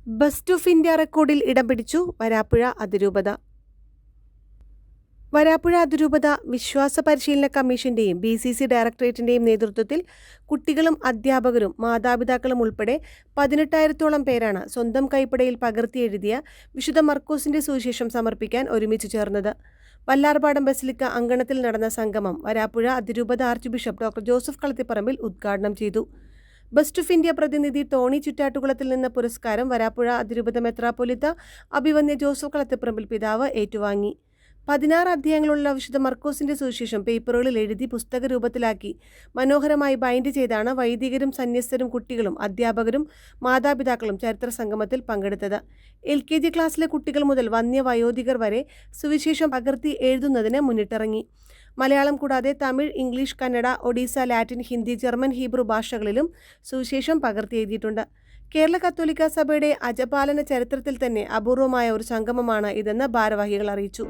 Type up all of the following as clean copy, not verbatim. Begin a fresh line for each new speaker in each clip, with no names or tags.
Best of India റെക്കോർഡിൽ ഇടം പിടിച്ചു വരാപ്പുഴ അതിരൂപത. വരാപ്പുഴ അതിരൂപത വിശ്വാസ പരിശീലന കമ്മീഷന്റെയും BCC ഡയറക്ടറേറ്റിന്റെയും നേതൃത്വത്തിൽ കുട്ടികളും അധ്യാപകരും മാതാപിതാക്കളും ഉൾപ്പെടെ 18,000-ഓളം പേരാണ് സ്വന്തം കൈപ്പടയിൽ പകർത്തിയെഴുതിയ വിശുദ്ധ മർക്കോസിന്റെ സുവിശേഷം സമർപ്പിക്കാൻ ഒരുമിച്ച് ചേർന്നത്. വല്ലാർപാടം ബസിലിക്ക അങ്കണത്തിൽ നടന്ന സംഗമം വരാപ്പുഴ അതിരൂപത arch bishop doctor Joseph Kalathiparambil ഉദ്ഘാടനം ചെയ്തു. ബെസ്റ്റ് ഓഫ് ഇന്ത്യ പ്രതിനിധി ടോണി ചുറ്റാട്ടുകുളത്തിൽ നിന്ന് പുരസ്കാരം വരാപ്പുഴ അതിരൂപത മെത്രാപ്പൊലീത്ത അഭിവന്യ ജോസഫ് കളത്തിപ്പറമ്പിൽ പിതാവ് ഏറ്റുവാങ്ങി. 16 അധ്യായങ്ങളുള്ള വിശുദ്ധ മർക്കോസിന്റെ സുവിശേഷം പേപ്പറുകളിൽ എഴുതി പുസ്തക രൂപത്തിലാക്കി മനോഹരമായി ബൈൻഡ് ചെയ്താണ് വൈദികരും സന്യസ്തരും കുട്ടികളും അധ്യാപകരും മാതാപിതാക്കളും ചരിത്ര സംഗമത്തിൽ പങ്കെടുത്തത്. LKG ക്ലാസ്സിലെ കുട്ടികൾ മുതൽ വന്യ വയോധികർ വരെ സുവിശേഷം പകർത്തി എഴുതുന്നതിന് മുന്നിട്ടിറങ്ങി. മലയാളം കൂടാതെ Tamil, English, Kannada, Odisha, Latin, Hindi, German, Hebrew ഭാഷകളിലും സുവിശേഷം പകർത്തി എഴുതിയിട്ടുണ്ട്. കേരള കത്തോലിക്ക സഭയുടെ അജപാലന ചരിത്രത്തിൽ തന്നെ അപൂർവമായ ഒരു സംഗമമാണ് ഇതെന്ന് ഭാരവാഹികൾ അറിയിച്ചു.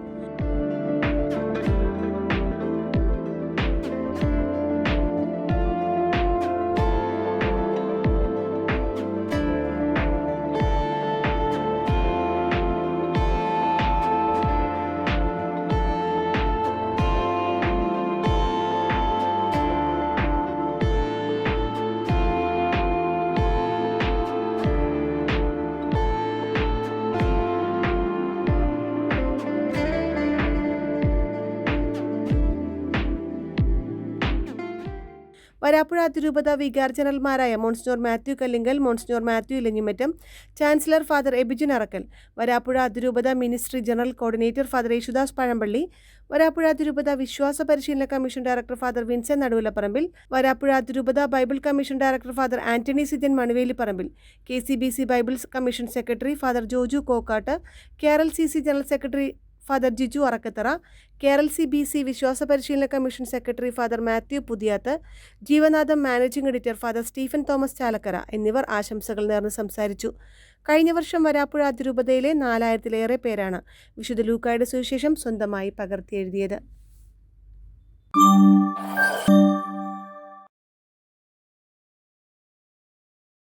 വരാപ്പുഴ അതിരൂപത വികാർ ജനറൽമാരായ monsignor Mathew Kallinkal, monsignor Mathew Elanjimattam, chancellor father Abijin Arackal, Varapuzha അതിരൂപത ministry general coordinator father Yesudas Pazhampally, Varapuzha അതിരൂപത വിശ്വാസ പരിശീലന commission director father Vincent Naduvilaparambil, Varapuzha അതിരൂപത bible commission director father Antony Sijan Manuvelilparambil, KCBC bible commission secretary father Joju Kokkat, KRLCC general secretary father Jiju Arakkathara, KRLC-BC വിശ്വാസ പരിശീലന commission secretary father Mathew Puthiyath, Jeevanadam managing editor father Stephen Thomas Chalakkara എന്നിവർ ആശംസകൾ നേർന്ന് സംസാരിച്ചു. കഴിഞ്ഞ വർഷം വരാപ്പുഴ അതിരൂപതയിലെ 4,000-ലേറെ പേരാണ് വിശുദ്ധ ലൂക്കായുടെ സുവിശേഷം സ്വന്തമായി പകർത്തിയെഴുതിയത്.